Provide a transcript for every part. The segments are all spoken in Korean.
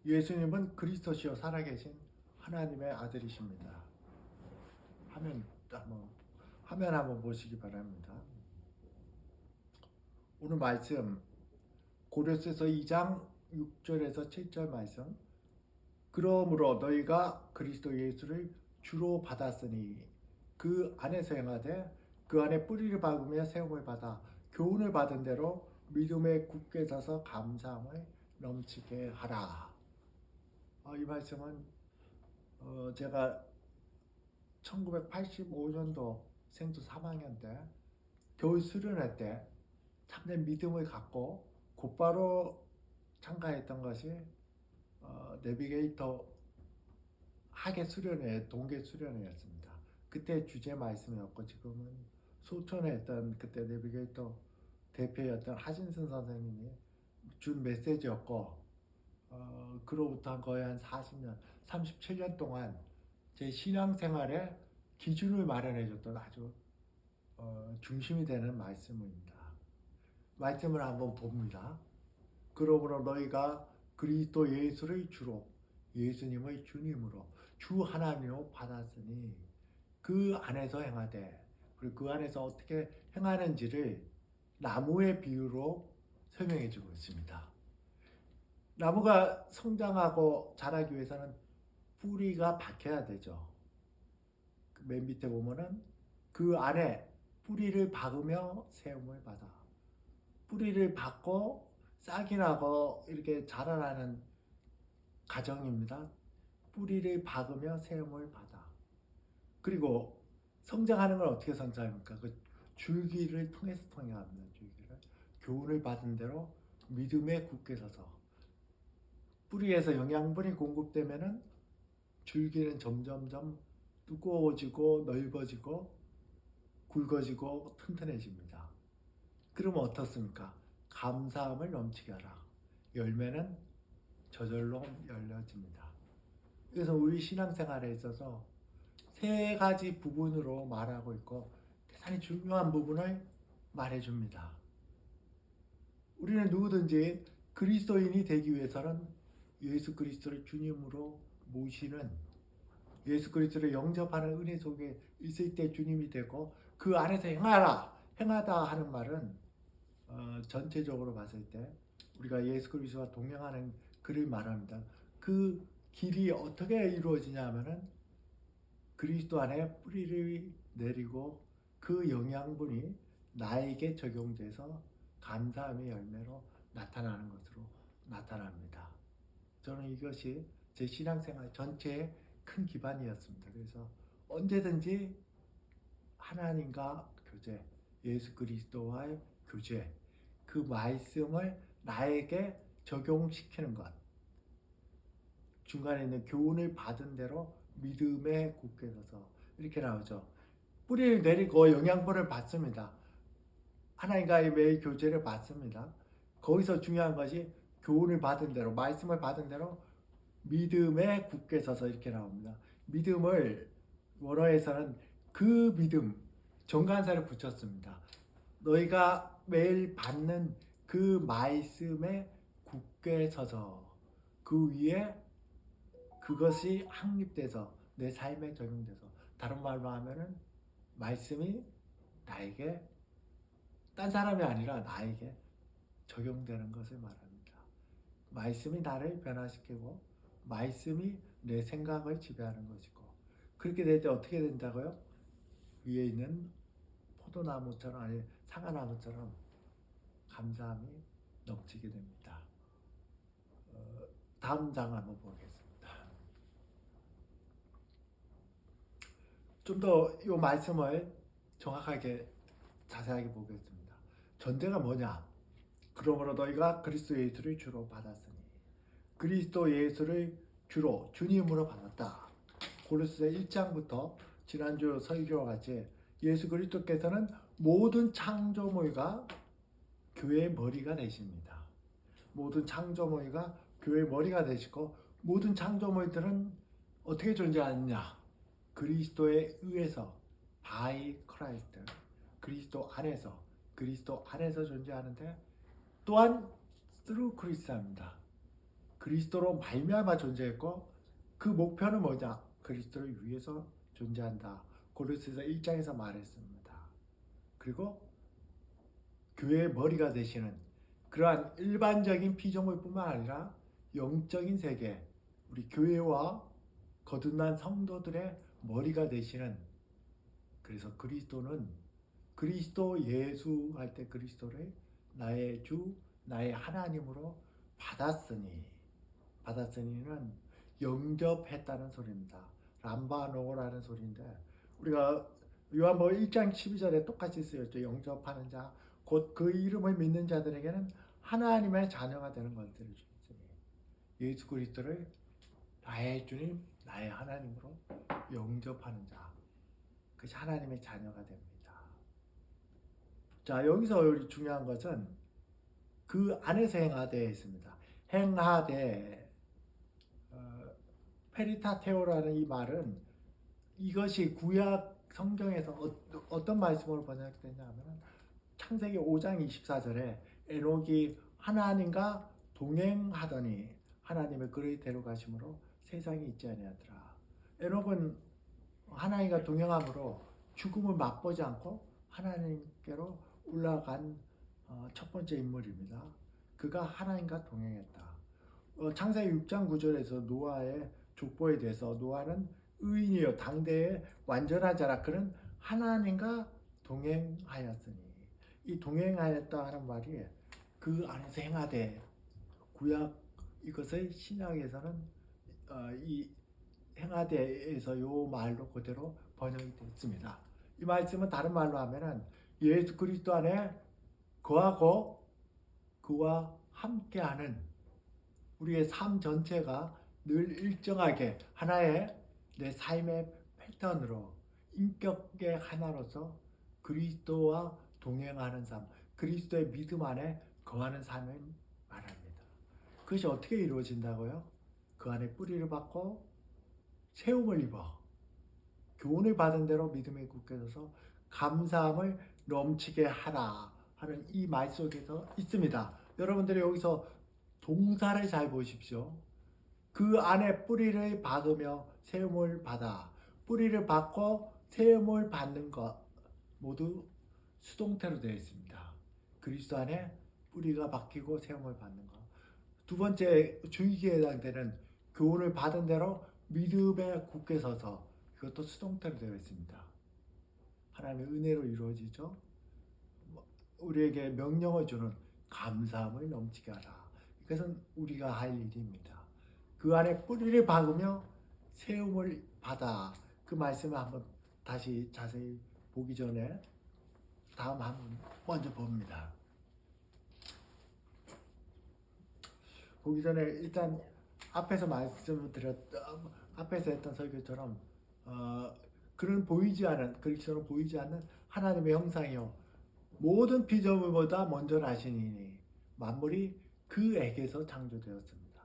예수님은 그리스도시요 살아계신 하나님의 아들이십니다. 화면 한번 화면 한번 보시기 바랍니다. 오늘 말씀 고린도서 2장 6절에서 7절 말씀. 그러므로 너희가 그리스도 예수를 주로 받았으니 그 안에서 행하되 그 안에 뿌리를 박으며 세움을 받아 교훈을 받은 대로 믿음에 굳게 서서 감사함을 넘치게 하라. 이 말씀은 제가 1985년도 생수 3학년 때 겨울 수련회 때 참된 믿음을 갖고 곧바로 참가했던 것이 내비게이터 학예 수련회, 동계 수련회였습니다. 그때 주제 말씀이었고 지금은 소천에 했던 그때 내비게이터 대표였던 하진승 선생님이 준 메시지였고 그로부터 거의 한 40년, 37년 동안 제 신앙생활에 기준을 마련해줬던 아주 중심이 되는 말씀입니다. 말씀을 한번 봅니다. 그러므로 너희가 그리스도 예수를 주로 예수님의 주님으로 주 하나님으로 받았으니 그 안에서 행하되 그리고 그 안에서 어떻게 행하는지를 나무의 비유로 설명해 주고 있습니다. 나무가 성장하고 자라기 위해서는 뿌리가 박혀야 되죠. 맨 밑에 보면은 그 안에 뿌리를 박으며 세움을 받아. 뿌리를 박고 싹이 나고 이렇게 자라나는 과정입니다. 뿌리를 박으며 세움을 받아. 그리고 성장하는 걸 어떻게 성장합니까? 그 줄기를 통해서 통해갑니다. 줄기를. 교훈을 받은 대로 믿음에 굳게 서서 뿌리에서 영양분이 공급되면은 줄기는 점점점 두꺼워지고 넓어지고 굵어지고 튼튼해집니다. 그러면 어떻습니까? 감사함을 넘치게 하라. 열매는 저절로 열려집니다. 그래서 우리 신앙생활에 있어서 세 가지 부분으로 말하고 있고 대단히 중요한 부분을 말해줍니다. 우리는 누구든지 그리스도인이 되기 위해서는 예수 그리스도를 주님으로 모시는 예수 그리스도를 영접하는 은혜 속에 있을 때 주님이 되고 그 안에서 행하다 하는 말은 전체적으로 봤을 때 우리가 예수 그리스도와 동행하는 그를 말합니다. 그 길이 어떻게 이루어지냐 하면은 그리스도 안에 뿌리를 내리고 그 영양분이 나에게 적용돼서 감사함의 열매로 나타나는 것으로 나타납니다. 저는 이것이 제 신앙생활 전체의 큰 기반이었습니다. 그래서 언제든지 하나님과 교제, 예수 그리스도와의 교제, 그 말씀을 나에게 적용시키는 것, 중간에 있는 교훈을 받은 대로 믿음에 굳게 서서 이렇게 나오죠. 뿌리를 내리고 영양분을 받습니다. 하나님과의 매일 교제를 받습니다. 거기서 중요한 것이 교훈을 받은 대로, 말씀을 받은 대로 믿음에 굳게 서서 이렇게 나옵니다. 믿음을 원어에서는 그 믿음, 정관사를 붙였습니다. 너희가 매일 받는 그 말씀에 굳게 서서 그 위에 그것이 확립돼서 내 삶에 적용돼서 다른 말로 하면은 말씀이 나에게 딴 사람이 아니라 나에게 적용되는 것을 말합니다. 말씀이 나를 변화시키고 말씀이 내 생각을 지배하는 것이고 그렇게 될 때 어떻게 된다고요? 위에 있는 포도나무처럼 아니 사과나무처럼 감사함이 넘치게 됩니다. 다음 장 한번 보겠습니다. 좀 더 이 말씀을 정확하게 자세하게 보겠습니다. 전제가 뭐냐? 그러므로 너희가 그리스도 예수를 주로 받았으니 그리스도 예수를 주로 주님으로 받았다. 고린도서 1장부터 지난주 설교와 같이 예수 그리스도께서는 모든 창조물과 교회의 머리가 되십니다. 모든 창조물과 교회의 머리가 되시고 모든 창조물들은 어떻게 존재하느냐? 그리스도에 의해서 by Christ 그리스도 안에서 존재하는데 또한 through Christ입니다. 그리스도로 말미암아 존재했고 그 목표는 뭐냐? 그리스도를 위해서 존재한다. 고린도서 1장에서 말했습니다. 그리고 교회의 머리가 되시는 그러한 일반적인 피조물뿐만 아니라 영적인 세계, 우리 교회와 거듭난 성도들의 머리가 되시는, 그래서 그리스도는 그리스도 예수 할 때 그리스도를 나의 주, 나의 하나님으로 받았으니는 영접했다는 소리입니다. 람바노라는 소리인데, 우리가 요한복음 1장 12절에 똑같이 쓰였죠. 영접하는 자, 곧 그 이름을 믿는 자들에게는 하나님의 자녀가 되는 것들을 주셨으니, 예수 그리스도를 나의 주님, 나의 하나님으로 영접하는 자, 그것이 하나님의 자녀가 됩니다. 자, 여기서 우리 중요한 것은 그 안에서 행하되어 있습니다. 행하되, 페리타테오라는 이 말은, 이것이 구약 성경에서 어떤 말씀으로 번역되냐면 창세기 5장 24절에 에녹이 하나님과 동행하더니 하나님의 그를 데려가심으로 세상에 있지 아니하더라. 에녹은 하나님과 동행함으로 죽음을 맛보지 않고 하나님께로 올라간 첫 번째 인물입니다. 그가 하나님과 동행했다. 창세기 6장 9절에서 노아의 족보에 대해서, 노아는 의인이요 당대의 완전한 자라. 그는 하나님과 동행하였으니, 이 동행하였다 하는 말이 그 안에서 행하되, 구약 이것을 신약에서는 이 행하되에서 요 말로 그대로 번역이 됐습니다. 이 말씀은 다른 말로 하면은 예수 그리스도 안에 거하고 그와 함께하는 우리의 삶 전체가 늘 일정하게 하나의 내 삶의 패턴으로 인격의 하나로서 그리스도와 동행하는 삶, 그리스도의 믿음 안에 거하는 삶을 말합니다. 그것이 어떻게 이루어진다고요? 그 안에 뿌리를 받고 세움을 입어 교훈을 받은 대로 믿음에 굳게 서서 감사함을 넘치게 하라 하는 이 말 속에서 있습니다. 여러분들이 여기서 동사를 잘 보십시오. 그 안에 뿌리를 박으며 세움을 받아. 뿌리를 받고 세움을 받는 것 모두 수동태로 되어 있습니다. 그리스도 안에 뿌리가 박히고 세움을 받는 것. 두 번째 주의기에 해당되는 교훈을 받은 대로 믿음에 굳게 서서, 이것도 수동태로 되어 있습니다. 하나님의 은혜로 이루어지죠. 우리에게 명령을 주는 감사함을 넘치게 하라. 이것은 우리가 할 일입니다. 그 안에 뿌리를 박으며 세움을 받아. 그 말씀을 한번 다시 자세히 보기 전에 다음 한번 먼저 봅니다. 보기 전에 일단 앞에서 말씀을 앞에서 했던 설교처럼 그는 보이지 않은, 그리스도는 보이지 않는 하나님의 형상이요 모든 피조물보다 먼저 나시니 만물이 그에게서 창조되었습니다.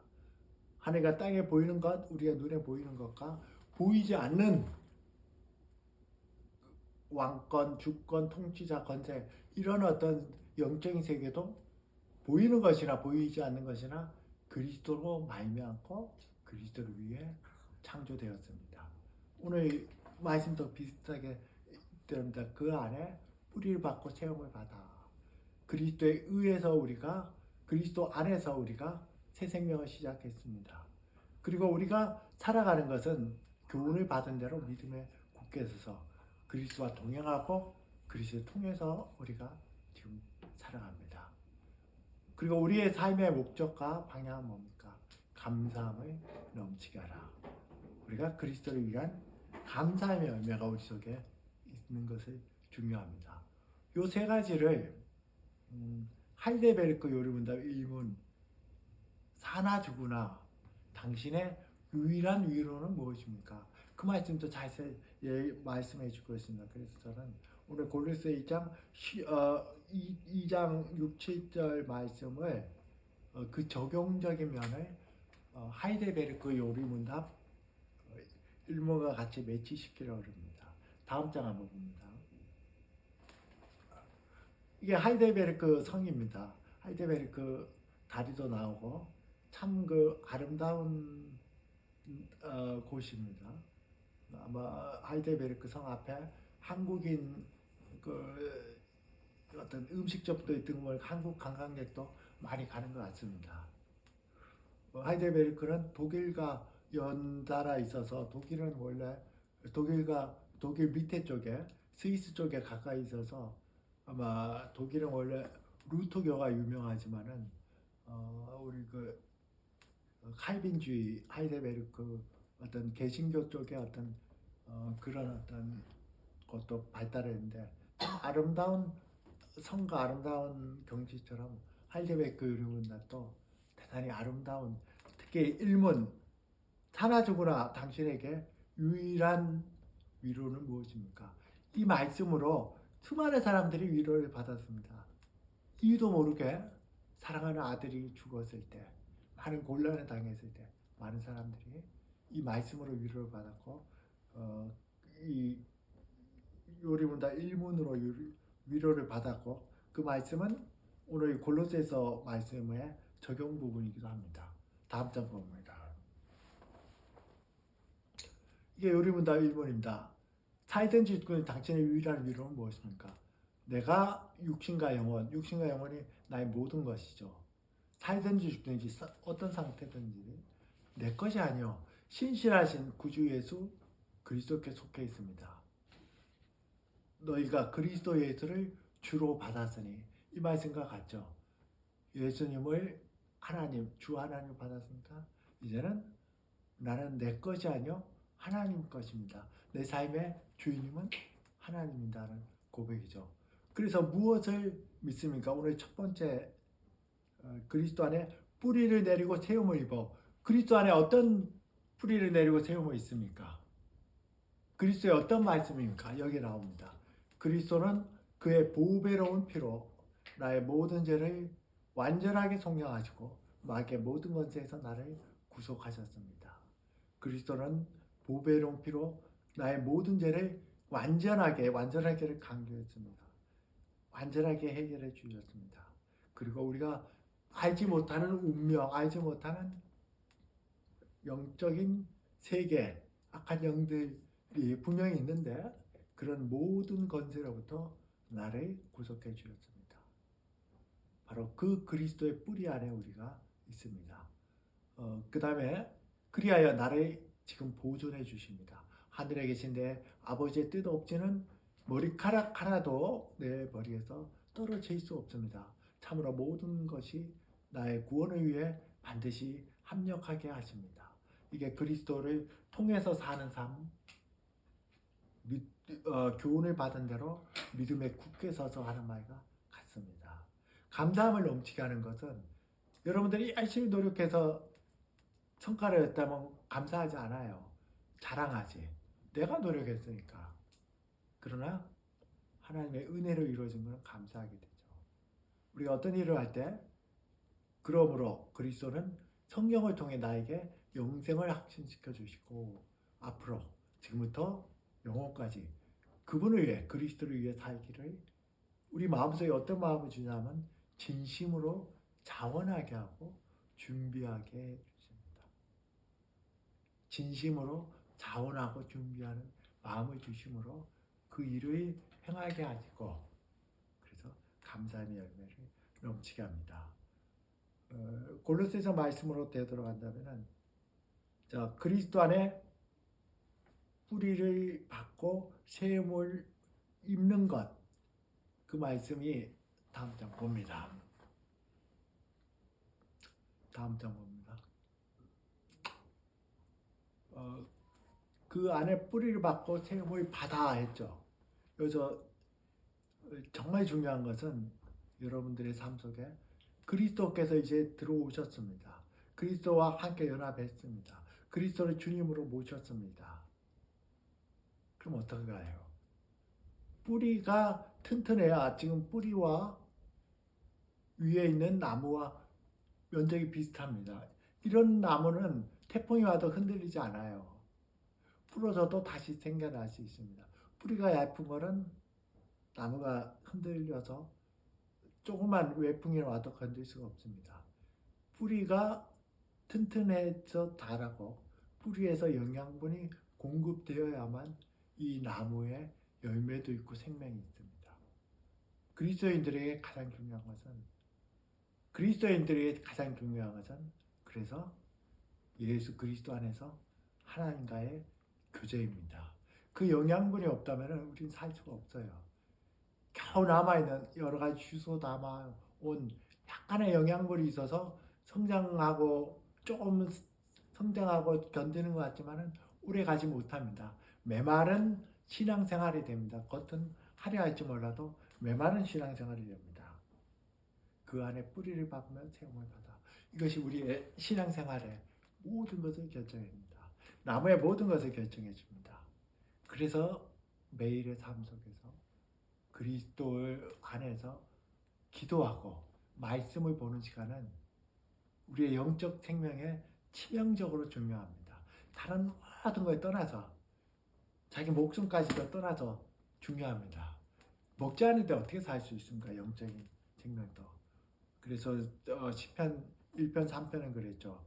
하늘과 땅에 보이는 것, 우리가 눈에 보이는 것과 보이지 않는 왕권, 주권, 통치자, 권세, 이런 어떤 영적인 세계도 보이는 것이나 보이지 않는 것이나 그리스도로 말미암고 그리스도를 위해 창조되었습니다. 오늘 말씀도 비슷하게 됩니다. 그 안에 뿌리를 받고 체험을 받아. 그리스도에 의해서 우리가, 그리스도 안에서 우리가 새 생명을 시작했습니다. 그리고 우리가 살아가는 것은 교훈을 받은 대로 믿음에 굳게 서서 그리스도와 동행하고 그리스도를 통해서 우리가 지금 살아갑니다. 그리고 우리의 삶의 목적과 방향은 뭡니까? 감사함을 넘치게 하라. 우리가 그리스도를 위한 감사의 열매가 우리 속에 있는 것이 중요합니다. 요 세 가지를 하이데베르크 요리문답 1문 사나 당신의 유일한 위로는 무엇입니까? 그 말씀도 자세히 말씀해 주고 있습니다. 그래서 저는 오늘 골로새 2장 6, 7절 말씀을 그 적용적인 면을 하이데베르크 요리문답 일문과 같이 매치시키려고 합니다. 다음 장 한번 봅니다. 이게 하이데베르크 성입니다. 하이데베르크 다리도 나오고 참 그 아름다운 곳입니다. 아마 하이델베르크 성 앞에 한국인 그 어떤 음식점도 등을 한국 관광객도 많이 가는 것 같습니다. 하이델베르크는 독일과 연달아 있어서 독일은 원래 독일 밑에 쪽에 스위스 쪽에 가까이 있어서 아마 독일은 원래 루터교가 유명하지만은 우리 그 칼빈주의 하이델베르크 어떤 개신교 쪽의 어떤 그런 어떤 것도 발달했는데 아름다운 성과 아름다운 경치처럼 하이델베르크 이름은 또 대단히 아름다운 특히 일문 사나주구나 당신에게 유일한 위로는 무엇입니까? 이 말씀으로 수많은 사람들이 위로를 받았습니다. 이유도 모르게 사랑하는 아들이 죽었을 때 많은 곤란을 당했을 때 많은 사람들이 이 말씀으로 위로를 받았고 이 요리문다 일문으로 위로를 받았고 그 말씀은 오늘 골로새서 말씀의 적용 부분이기도 합니다. 다음 장 봅니다. 이게 요리문다 일문입니다. 살든지 죽든 당신의 유일한 위로는 무엇입니까? 내가 육신과 영혼이 나의 모든 것이죠. 살든지 죽든지 어떤 상태든지 내 것이 아니요 신실하신 구주 예수 그리스도께 속해 있습니다. 너희가 그리스도 예수를 주로 받았으니 이 말씀과 같죠. 예수님을 주 하나님 받았습니까? 이제는 나는 내 것이 아니요 하나님 것입니다. 내 삶의 주인님은 하나님이다는 고백이죠. 그래서 무엇을 믿습니까? 오늘 첫 번째 그리스도 안에 뿌리를 내리고 세움을 입어. 그리스도 안에 어떤 뿌리를 내리고 세움을 있습니까? 그리스도의 어떤 말씀입니까? 여기 나옵니다. 그리스도는 그의 보배로운 피로 나의 모든 죄를 완전하게 속량하시고 마귀의 모든 권세에서 나를 구속하셨습니다. 그리스도는 보배로운 피로 나의 모든 죄를 완전하게를 강조했습니다. 완전하게 해결해 주셨습니다. 그리고 우리가 알지 못하는 운명, 알지 못하는 영적인 세계, 악한 영들이 분명히 있는데 그런 모든 권세로부터 나를 구속해 주셨습니다. 바로 그 그리스도의 뿌리 안에 우리가 있습니다. 그 다음에 그리하여 나를 지금 보존해 주십니다. 하늘에 계신 내 아버지의 뜻 없이는 머리카락 하나도 내 머리에서 떨어질 수 없습니다. 참으로 모든 것이 나의 구원을 위해 반드시 합력하게 하십니다. 이게 그리스도를 통해서 사는 삶, 교훈을 받은 대로 믿음에 굳게 서서 하는 말과 같습니다. 감사함을 넘치게 하는 것은 여러분들이 열심히 노력해서 성과를 냈다면 감사하지 않아요. 자랑하지. 내가 노력했으니까. 그러나 하나님의 은혜로 이루어진 것은 감사하게 되죠. 우리가 어떤 일을 할 때 그러므로 그리스도는 성령을 통해 나에게 영생을 확신시켜 주시고 앞으로 지금부터 영혼까지 그분을 위해 그리스도를 위해 살기를 우리 마음속에 어떤 마음을 주냐면 진심으로 자원하게 하고 준비하게 해주십니다. 진심으로 자원하고 준비하는 마음을 주심으로 그 일을 행하게 하시고 그래서 감사의 열매를 넘치게 합니다. 골로새서 말씀으로 되돌아간다면은 자 그리스도 안에 뿌리를 받고 세움을 입는 것 그 말씀이 다음 장 봅니다. 다음 장 봅니다. 그 안에 뿌리를 받고 세움을 받아 했죠. 여기서 정말 중요한 것은 여러분들의 삶 속에 그리스도께서 이제 들어오셨습니다. 그리스도와 함께 연합했습니다. 그리스도를 주님으로 모셨습니다. 그럼 어떻게 가요? 뿌리가 튼튼해야 지금 뿌리와 위에 있는 나무와 면적이 비슷합니다. 이런 나무는 태풍이 와도 흔들리지 않아요. 부러져도 다시 생겨날 수 있습니다. 뿌리가 얇은 거는 나무가 흔들려서 조그만 외풍이 와도 건들 수가 없습니다. 뿌리가 튼튼해서 자라고 뿌리에서 영양분이 공급되어야만 이 나무에 열매도 있고 생명이 있습니다. 그리스도인들에게 가장 중요한 것은 그래서 예수 그리스도 안에서 하나님과의 교제입니다. 그 영양분이 없다면 우리는 살 수가 없어요. 겨우 남아있는 여러 가지 주워 담아온 약간의 영양분이 있어서 성장하고 조금 성장하고 견디는 것 같지만 오래 가지 못합니다. 메마른 신앙생활이 됩니다. 겉은 화려할지 몰라도 메마른 신앙생활이 됩니다. 그 안에 뿌리를 박으며 세움을 받아. 이것이 우리의 신앙생활의 모든 것을 결정합니다. 나무의 모든 것을 결정해 줍니다. 그래서 매일의 삶 속에서 그리스도 안에서 기도하고 말씀을 보는 시간은 우리의 영적 생명에 치명적으로 중요합니다. 다른 모든 걸 떠나서 자기 목숨까지도 떠나서 중요합니다. 먹지 않는데 어떻게 살 수 있습니까? 영적인 생명도. 그래서 시편 1편 3편은 그랬죠.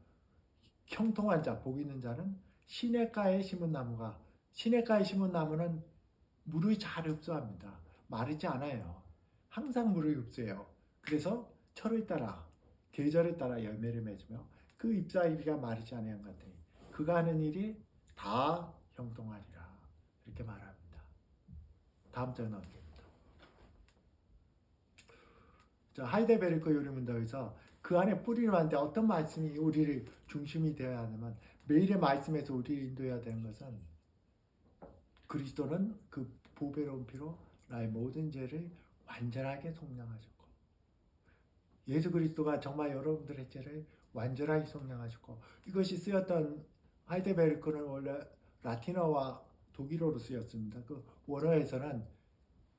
형통한 자, 복 있는 자는 시냇가에 심은 나무는 물을 잘 흡수합니다. 마르지 않아요. 항상 물을 흡수해요. 그래서 철을 따라 계절에 따라 열매를 맺으며 그 잎사귀가 마르지 않은 것 같으니 그가 하는 일이 다 형통하리라. 이렇게 말합니다. 다음 절에 넘깁니다. 하이델베르크 요리문답에서 그 안에 뿌리를 하는데 어떤 말씀이 우리를 중심이 되어야 하냐면 매일의 말씀에서 우리를 인도해야 되는 것은 그리스도는 그 보배로운 피로 나의 모든 죄를 완전하게 속량하셨고 예수 그리스도가 정말 여러분들의 죄를 완전하게 속량하셨고 이것이 쓰였던 하이델베르크는 원래 라틴어와 독일어로 쓰였습니다. 그 원어에서는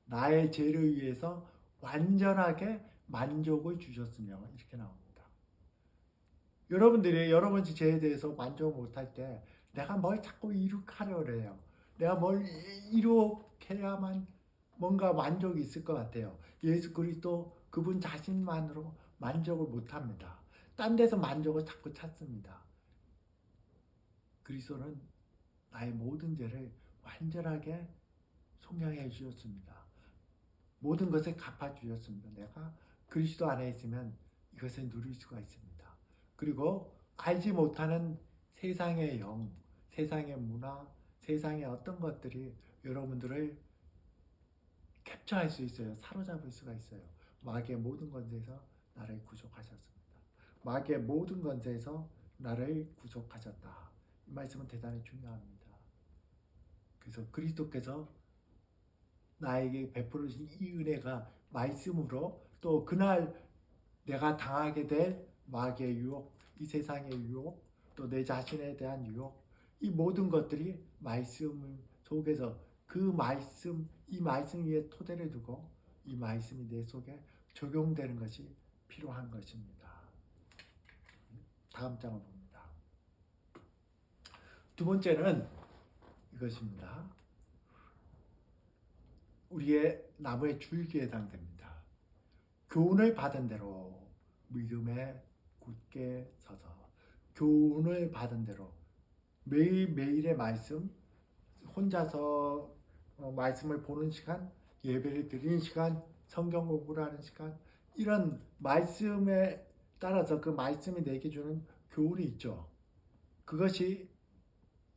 나의 죄를 위해서 완전하게 만족을 주셨으며 이렇게 나옵니다. 여러분들이 여러분의 죄에 대해서 만족을 못할 때 내가 뭘 자꾸 이룩하려고 해요. 내가 뭘 이룩해야만 뭔가 만족이 있을 것 같아요. 예수 그리스도 그분 자신만으로 만족을 못합니다. 딴 데서 만족을 자꾸 찾습니다. 그리스도는 나의 모든 죄를 완전하게 속량해 주셨습니다. 모든 것을 갚아주셨습니다. 내가 그리스도 안에 있으면 이것을 누릴 수가 있습니다. 그리고 알지 못하는 세상의 영, 세상의 문화, 세상의 어떤 것들이 여러분들을 캡처할 수 있어요. 사로잡을 수가 있어요. 마귀의 모든 권세에서 나를 구속하셨습니다. 마귀의 모든 권세에서 나를 구속하셨다. 이 말씀은 대단히 중요합니다. 그래서 그리스도께서 나에게 베풀으신 이 은혜가 말씀으로 또 그날 내가 당하게 될 마귀의 유혹, 이 세상의 유혹, 또 내 자신에 대한 유혹, 이 모든 것들이 말씀 속에서 그 말씀, 이 말씀 위에 토대를 두고 이 말씀이 내 속에 적용되는 것이 필요한 것입니다. 다음 장을 봅니다. 두 번째는 이것입니다. 우리의 나무의 줄기에 해당됩니다. 교훈을 받은 대로 믿음에 굳게 서서 교훈을 받은 대로 매일매일의 말씀 혼자서 말씀을 보는 시간, 예배를 드리는 시간, 성경 공부를 하는 시간 이런 말씀에 따라서 그 말씀이 내게 주는 교훈이 있죠. 그것이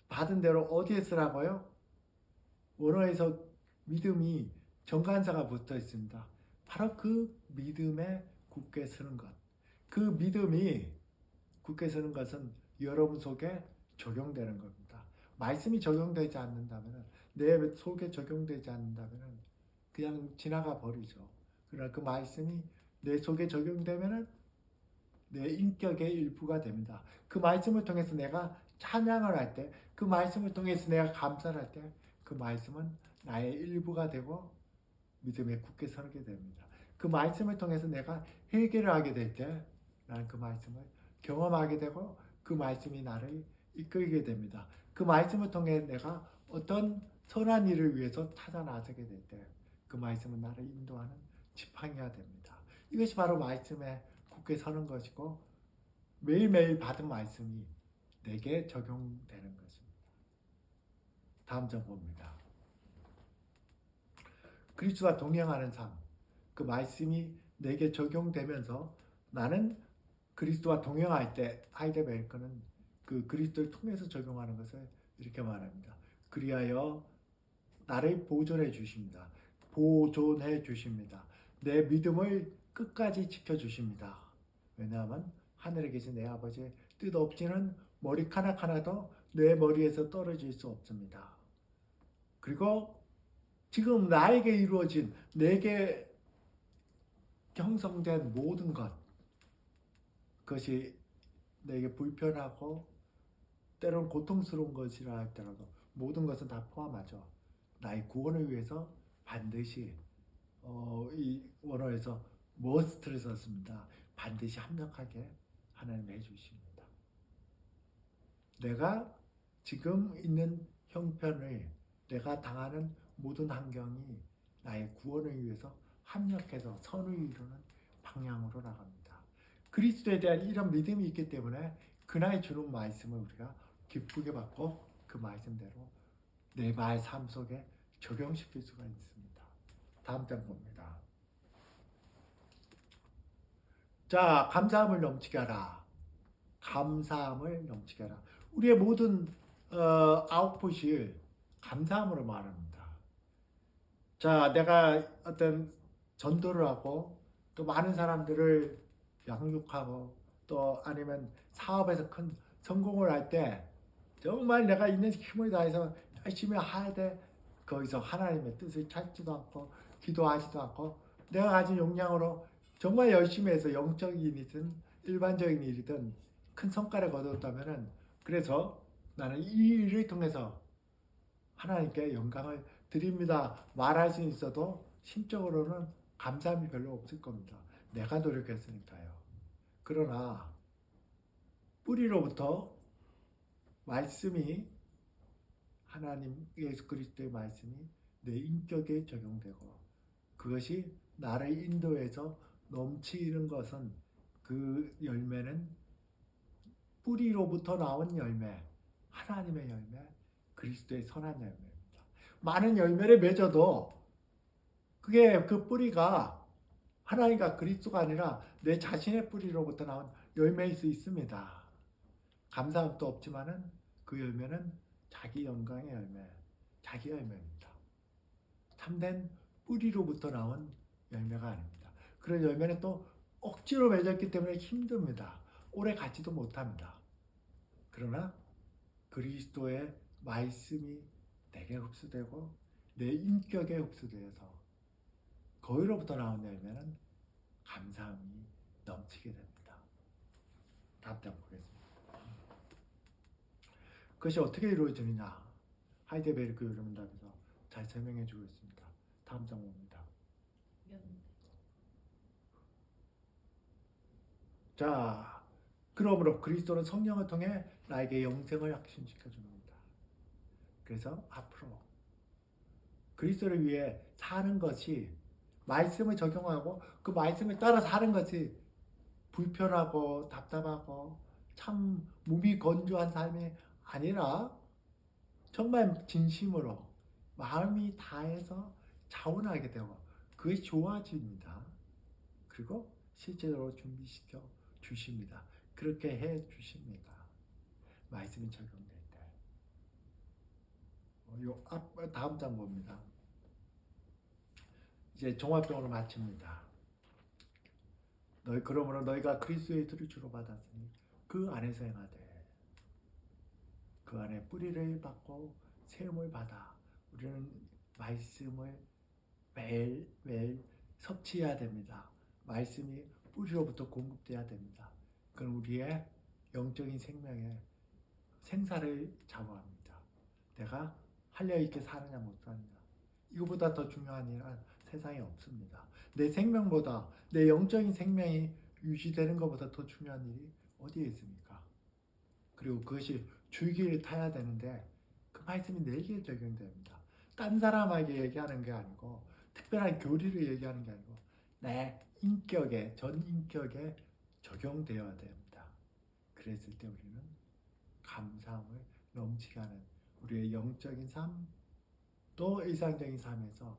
받은 대로 어디에 쓰라고요? 원어에서 믿음이 정관사가 붙어 있습니다. 바로 그 믿음에 굳게 서는 것. 그 믿음이 굳게 서는 것은 여러분 속에 적용되는 겁니다. 말씀이 적용되지 않는다면, 내 속에 적용되지 않는다면 그냥 지나가 버리죠. 그러나 그 말씀이 내 속에 적용되면 내 인격의 일부가 됩니다. 그 말씀을 통해서 내가 찬양을 할 때, 그 말씀을 통해서 내가 감사를 할 때, 그 말씀은 나의 일부가 되고 믿음에 굳게 서게 됩니다. 그 말씀을 통해서 내가 회개를 하게 될 때, 나는 그 말씀을 경험하게 되고 그 말씀이 나를 이끌게 됩니다. 그 말씀을 통해 내가 어떤 선한 일을 위해서 찾아 나서게 될 때, 그 말씀은 나를 인도하는 지팡이가 됩니다. 이것이 바로 말씀에 굳게 서는 것이고 매일매일 받은 말씀이 내게 적용되는 것입니다. 다음 장 봅니다. 그리스도와 동행하는 삶, 그 말씀이 내게 적용되면서 나는 그리스도와 동행할 때 하이데베르크는 그 그리스도를 통해서 적용하는 것을 이렇게 말합니다. 그리하여 나를 보존해 주십니다. 보존해 주십니다. 내 믿음을 끝까지 지켜 주십니다. 왜냐하면 하늘에 계신 내 아버지의 뜻 없이는 머리카락 하나도 내 머리에서 떨어질 수 없습니다. 그리고 지금 나에게 이루어진 내게 형성된 모든 것, 그것이 내게 불편하고 때로는 고통스러운 것이라 할지라도 모든 것은 다 포함하죠. 나의 구원을 위해서 반드시 이 원어에서 must를 썼습니다. 반드시 합력하게 하나님이 해주십니다. 내가 지금 있는 형편을, 내가 당하는 모든 환경이 나의 구원을 위해서 합력해서 선을 이루는 방향으로 나갑니다. 그리스도에 대한 이런 믿음이 있기 때문에 그날 주는 말씀을 우리가 기쁘게 받고 그 말씀대로 내 말 삶 속에 적용시킬 수가 있습니다. 다음 장 봅니다. 자, 감사함을 넘치게 하라. 감사함을 넘치게 하라. 우리의 모든 아웃풋이 감사함으로 말합니다. 자, 내가 어떤 전도를 하고 또 많은 사람들을 양육하고 또 아니면 사업에서 큰 성공을 할 때 정말 내가 있는 힘을 다해서 열심히 해야 돼. 거기서 하나님의 뜻을 찾지도 않고 기도하지도 않고 내가 가진 역량으로 정말 열심히 해서 영적인 일이든 일반적인 일이든 큰 성과를 거뒀다면은 그래서 나는 이 일을 통해서 하나님께 영광을 드립니다. 말할 수 있어도 심적으로는 감사함이 별로 없을 겁니다. 내가 노력했으니까요. 그러나 뿌리로부터 말씀이 하나님 예수 그리스도의 말씀이 내 인격에 적용되고 그것이 나를 인도해서 넘치는 것은 그 열매는 뿌리로부터 나온 열매, 하나님의 열매, 그리스도의 선한 열매입니다. 많은 열매를 맺어도 그게 그 뿌리가 하나님과 그리스도가 아니라 내 자신의 뿌리로부터 나온 열매일 수 있습니다. 감사함도 없지만은 그 열매는 자기 영광의 열매, 자기 열매입니다. 참된 뿌리로부터 나온 열매가 아닙니다. 그런 열매는 또 억지로 맺었기 때문에 힘듭니다. 오래 가지도 못합니다. 그러나 그리스도의 말씀이 내게 흡수되고 내 인격에 흡수되어서 거기로부터 나온 열매는 감사함이 넘치게 됩니다. 다음 장 보겠습니다. 그것이 어떻게 이루어지느냐? 하이데베르크 요즘답에서 잘 설명해 주고 있습니다. 다음 장 봅니다. 자, 그러므로 그리스도는 성령을 통해 나에게 영생을 확신시켜 줍니다. 그래서 앞으로 그리스도를 위해 사는 것이 말씀을 적용하고 그 말씀을 따라 사는 것이 불편하고 답답하고 참 몸이 건조한 삶이 아니라 정말 진심으로 마음이 다해서 자원하게 되고 그게 좋아집니다. 그리고 실제로 준비시켜 주십니다. 그렇게 해 주십니다. 말씀이 적용될 때. 다음 장 봅니다. 이제 종합적으로 마칩니다. 그러므로 너희가 그리스도의 뜻을 주로 받았으니 그 안에서 행하되 그 안에 뿌리를 받고 세움을 받아 우리는 말씀을 매일 섭취해야 됩니다. 말씀이 뿌리로부터 공급돼야 됩니다. 그럼 우리의 영적인 생명에 생사를 좌우합니다. 내가 한려있게 사느냐 못 사느냐 이거보다 더 중요한 일은 세상에 없습니다. 내 생명보다 내 영적인 생명이 유지되는 것보다 더 중요한 일이 어디에 있습니까? 그리고 그것이 줄기를 타야 되는데 그 말씀이 내게 적용됩니다. 딴 사람에게 얘기하는 게 아니고 특별한 교리를 얘기하는 게 아니고 내 인격에 전 인격에 적용되어야 됩니다. 그랬을 때 우리는 감사함을 넘치게 하는 우리의 영적인 삶, 또 일상적인 삶에서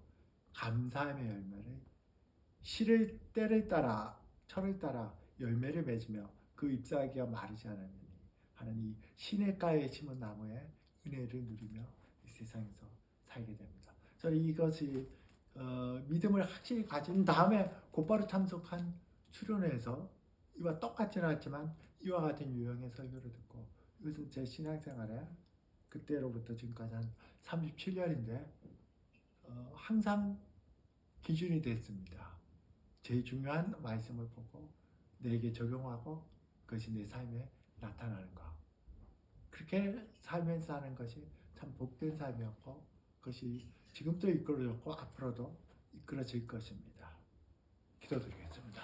감사함의 열매를 시를 때를 따라 철을 따라 열매를 맺으며 그 잎사귀가 마르지 않았느니 하는 이 시냇가에 심은 나무의 은혜를 누리며 이 세상에서 살게 됩니다. 저는 이것이 믿음을 확실히 가진 다음에 곧바로 참석한 수련회에서 이와 똑같지는 않지만 이와 같은 유형의 설교를 듣고 이것은 제 신앙생활에 그때로부터 지금까지 한 37년인데 항상 기준이 됐습니다. 제일 중요한 말씀을 보고 내게 적용하고 그것이 내 삶에 나타나는 것. 그렇게 살면서 하는 것이 참 복된 삶이었고 그것이 지금도 이끌어졌고 앞으로도 이끌어질 것입니다. 기도드리겠습니다.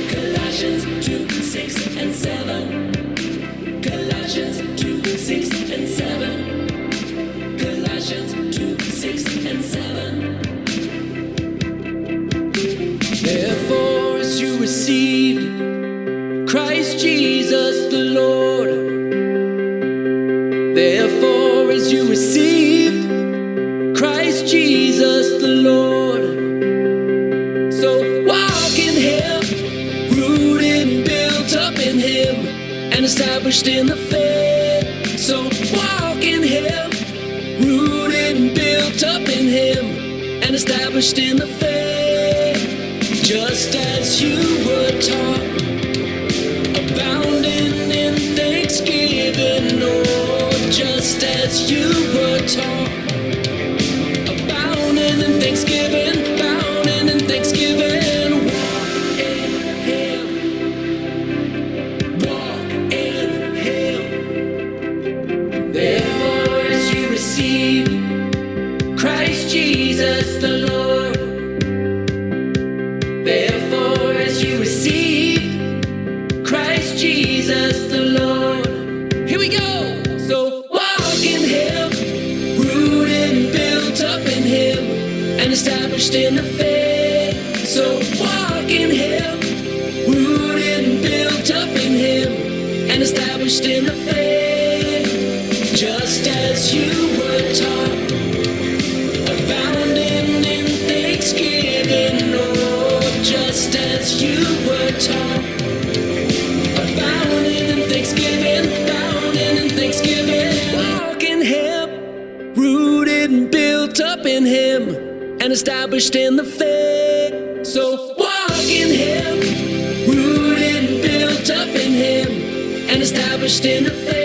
Colossians 2, 6 and 7. Colossians 2, 6 and 7. Colossians 2, 6 and 7. Therefore, as you received Christ Jesus the Lord, therefore, as you received Christ Jesus the Lord, so walk in Him, rooted and built up in Him, and established in the faith. So walk in Him, rooted and built up in Him, and established in the faith. Just as you were taught, abounding in thanksgiving. Oh, just as you were taught, abounding in thanksgiving, abounding in thanksgiving. Walk in Him, walk in Him. Therefore, as you receive Christ Jesus the Lord, therefore, as you receive Christ Jesus the Lord, here we go. So walk in Him, rooted and built up in Him, and established in the faith. So walk in Him, rooted and built up in Him, and established in the faith. Just as you were taught, abounding in thanksgiving. Oh, just as you were taught, abounding in thanksgiving, abounding in thanksgiving. Walk in Him, rooted and built up in Him, and established in the faith. So walk in Him, rooted and built up in Him, and established in the faith.